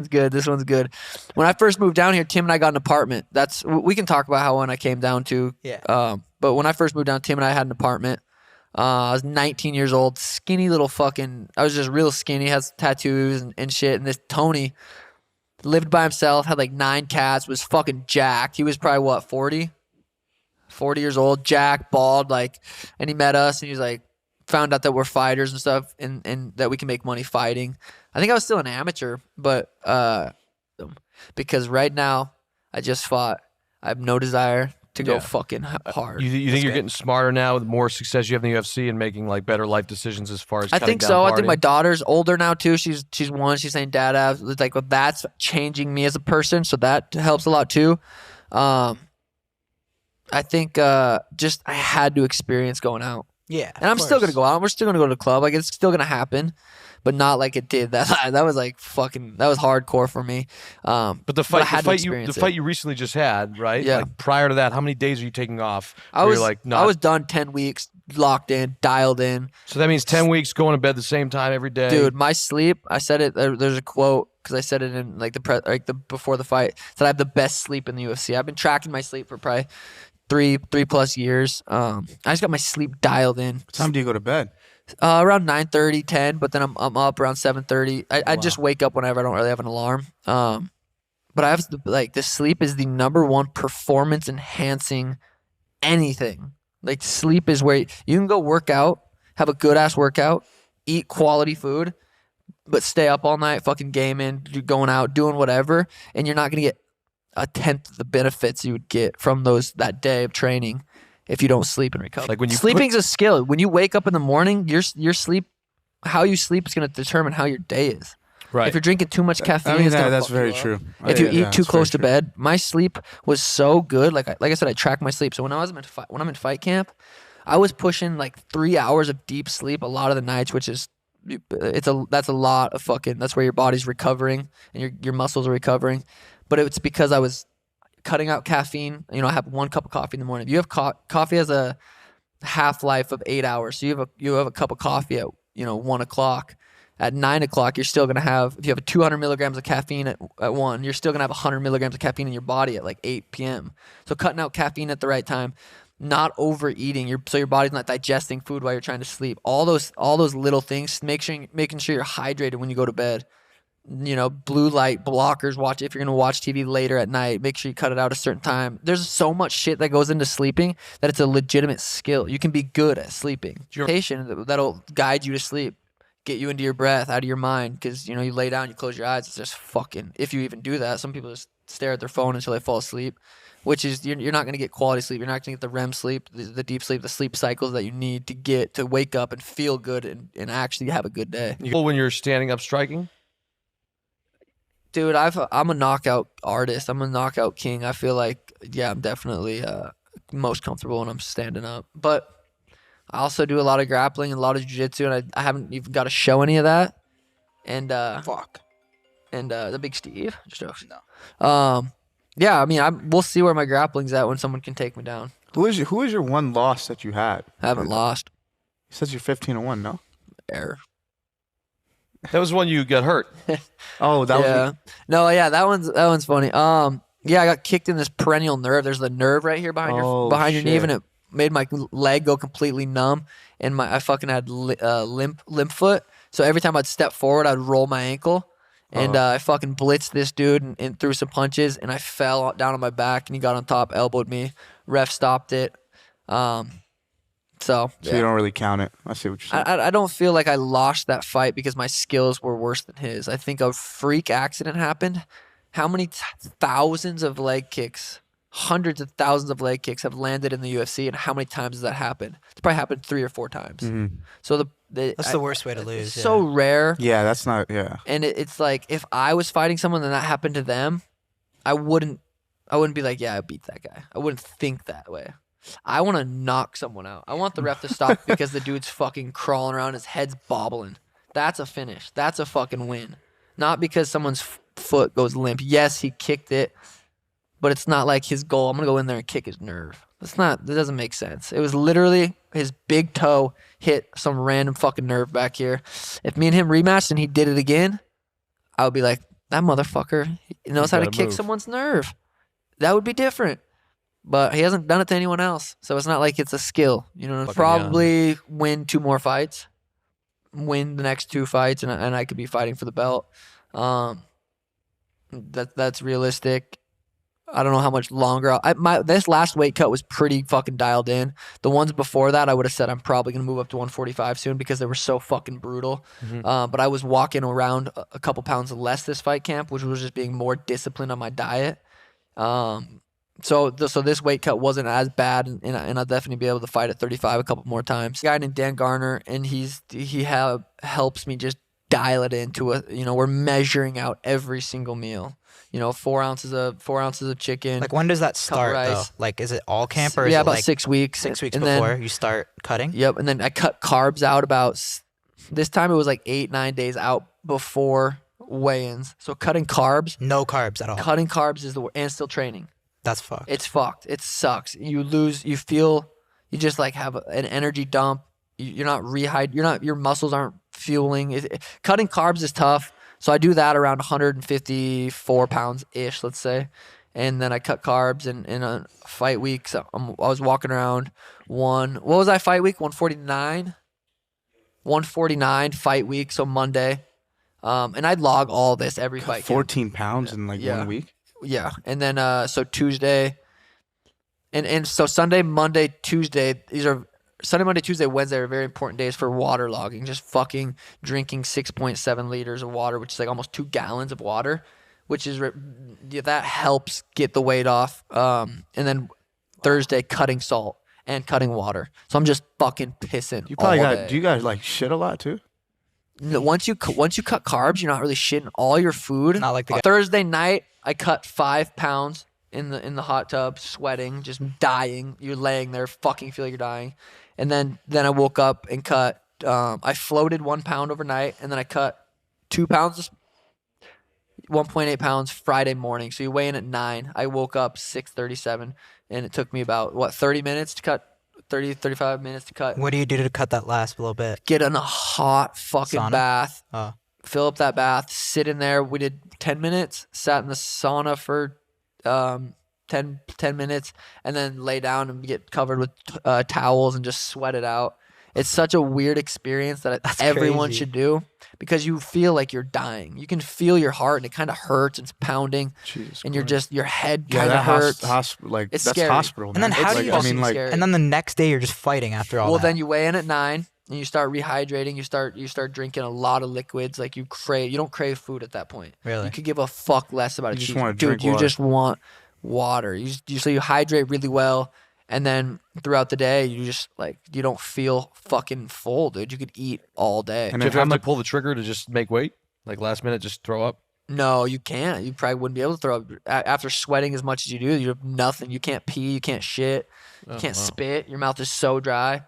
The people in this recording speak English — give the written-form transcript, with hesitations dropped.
It's good. This one's good. When I first moved down here, Tim and I got an apartment. We can talk about how when I came down to. Yeah. But when I first moved down, Tim and I had an apartment. I was 19 years old, skinny little fucking. I was just real skinny, has tattoos and shit. And this Tony lived by himself, had like 9 cats, was fucking jacked. He was probably what, 40 years old, jacked, bald, like. And he met us, and he was like, found out that we're fighters and stuff, and that we can make money fighting. I think I was still an amateur, but because right now I just fought. I have no desire to go fucking hard. You think you're getting smarter now with more success you have in the UFC and making like better life decisions as far as I think down so. partying? I think my daughter's older now too. She's one. She's saying dad. It's like, well, that's changing me as a person, so that helps a lot too. I think just I had to experience going out. Yeah. And I'm still gonna go out. We're still gonna go to the club. Like, it's still gonna happen, but not like it did. That was like fucking. That was hardcore for me. But the fight you recently just had, right? Yeah. Like prior to that, how many days are you taking off? I was done 10 weeks, locked in, dialed in. So that means 10 weeks going to bed the same time every day. Dude, my sleep. I said it. There's a quote because I said it in like the before the fight. That I have the best sleep in the UFC. I've been tracking my sleep for probably 3+ years. I just got my sleep dialed in. What time do you go to bed? Around 9:30, 10, but then I'm up around 7:30. I just wake up whenever. I don't really have an alarm. But I have the sleep is the number one performance enhancing anything. Like, sleep is where you can go work out, have a good ass workout, eat quality food, but stay up all night, fucking gaming, going out, doing whatever, and you're not gonna get a tenth of the benefits you would get from that day of training if you don't sleep and recover. Like when you sleeping's a skill. When you wake up in the morning, your sleep, how you sleep is going to determine how your day is. Right. If you're drinking too much caffeine, I mean, it's gonna that's fuck very you up. true. If you eat too close to bed, my sleep was so good. Like I said, I track my sleep. So when I'm in fight camp, I was pushing like 3 hours of deep sleep a lot of the nights, which is that's a lot of fucking. That's where your body's recovering and your muscles are recovering. But it's because I was cutting out caffeine. You know, I have 1 cup of coffee in the morning. You have coffee has a half-life of 8 hours. So you have a cup of coffee at 1 o'clock. At 9 o'clock, you're still gonna have, if you have 200 milligrams of caffeine at 1, you're still gonna have 100 milligrams of caffeine in your body at like 8 p.m. So cutting out caffeine at the right time, not overeating, so your body's not digesting food while you're trying to sleep. All those little things, making sure you're hydrated when you go to bed. Blue light blockers. If you're gonna watch TV later at night, make sure you cut it out a certain time. There's so much shit that goes into sleeping that it's a legitimate skill. You can be good at sleeping. Meditation that'll guide you to sleep, get you into your breath, out of your mind. Because you lay down, you close your eyes. It's just fucking. If you even do that, some people just stare at their phone until they fall asleep, which is you're not gonna get quality sleep. You're not gonna get the REM sleep, the deep sleep, the sleep cycles that you need to wake up and feel good and actually have a good day. When you're standing up striking. Dude, I'm a knockout artist. I'm a knockout king. I feel like, I'm definitely most comfortable when I'm standing up. But I also do a lot of grappling and a lot of jiu-jitsu, and I haven't even got to show any of that. And And the Big Steve. Just jokes. No. Yeah, I mean, we'll see where my grappling's at when someone can take me down. Who is your one loss that you had? I haven't lost. He says you're 15-1, no? Error. That was when you got hurt. Oh, that was No, yeah, that one's funny. Yeah, I got kicked in this perennial nerve. There's the nerve right here behind your knee, and it made my leg go completely numb, and I fucking had limp foot. So every time I'd step forward, I'd roll my ankle, and I fucking blitzed this dude and threw some punches, and I fell down on my back, and he got on top, elbowed me. Ref stopped it. So you don't really count it. I see what you're saying. I don't feel like I lost that fight because my skills were worse than his. I think a freak accident happened. How many thousands of leg kicks, hundreds of thousands of leg kicks have landed in the UFC, and how many times has that happened? It's probably happened 3 or 4 times. Mm-hmm. So that's the worst way to lose. It's so rare. Yeah, that's not. Yeah. And it's like if I was fighting someone and that happened to them, I wouldn't be like, yeah, I beat that guy. I wouldn't think that way. I want to knock someone out. I want the ref to stop because the dude's fucking crawling around, his head's bobbling. That's a finish. That's a fucking win. Not because someone's foot goes limp. Yes, he kicked it, but it's not like his goal. I'm going to go in there and kick his nerve. That doesn't make sense. It was literally his big toe hit some random fucking nerve back here. If me and him rematched and he did it again, I would be like, that motherfucker he knows how to gotta kick move. someone's nerve. That would be different. But he hasn't done it to anyone else. So it's not like it's a skill. You know, Fucking probably win 2 more fights, win the next 2 fights, and I could be fighting for the belt. That's realistic. I don't know how much longer. This last weight cut was pretty fucking dialed in. The ones before that, I would have said I'm probably gonna move up to 145 soon because they were so fucking brutal. But I was walking around a couple pounds less this fight camp, which was just being more disciplined on my diet. So this weight cut wasn't as bad, and I'll definitely be able to fight at 35 a couple more times. A guy named Dan Garner, and he helps me just dial it into we're measuring out every single meal. 4 ounces of chicken. Like when does that start though? rice. Like is it all camp or is Yeah, it about like 6 weeks. 6 weeks and before then, you start cutting? Yep, and then I cut carbs out this time it was like 8-9 days out before weigh-ins. So cutting carbs No carbs at all. Cutting carbs is and still training. That's fucked. It's fucked. It sucks. You just like have an energy dump. You're not your muscles aren't fueling. Cutting carbs is tough. So I do that around 154 pounds ish, let's say. And then I cut carbs in a fight week. So I was walking around what was I fight week? 149? 149 fight week. So Monday. And I'd log all this every fight. 14 pounds in like 1 week. Yeah, and then so Tuesday, and so Sunday, Monday, Tuesday. These are Sunday, Monday, Tuesday, Wednesday are very important days for water logging. Just fucking drinking 6.7 liters of water, which is like almost 2 gallons of water, which is that helps get the weight off. And then Thursday, cutting salt and cutting water. So I'm just fucking pissing. You probably all got. day. Do you guys like shit a lot too? Once you cut carbs, you're not really shitting all your food. Not like the guy- Thursday night, I cut 5 pounds in the hot tub, sweating, just dying. You're laying there, fucking feel like you're dying. And then I woke up and cut. I floated 1 pound overnight, and then I cut 2 pounds, 1.8 pounds Friday morning. So you weigh in at 9. I woke up 6:37, and it took me about 30 minutes to cut. 35 minutes to cut. What do you do to cut that last little bit? Get in a hot fucking Sauna? bath. Oh. Fill up that bath, sit in there. We did 10 minutes, sat in the sauna for 10 minutes, and then lay down and get covered with towels and just sweat it out. It's such a weird experience that everyone crazy. should do because you feel like you're dying. You can feel your heart and it kind of hurts. It's pounding. Jesus And you're Christ. just, your head Yeah, kind of that hurts. that's scary. hospital. And then man. how It's do you- I mean, like, scary. And then the next day you're just fighting after all Well, that. then you weigh in at 9 and you start rehydrating. You start drinking a lot of liquids. Like you don't crave food at that point. Really? You could give a fuck less about You it. just wanna Dude, drink you water. just want water. So you hydrate really well, and then throughout the day you just you don't feel fucking full, dude. You could eat all day. And Do you then ever have to pull the trigger to just make weight? Like last minute, just throw up? No, you can't. You probably wouldn't be able to throw up after sweating as much as you do. You have nothing. You can't pee. You can't shit. You can't spit. Your mouth is so dry.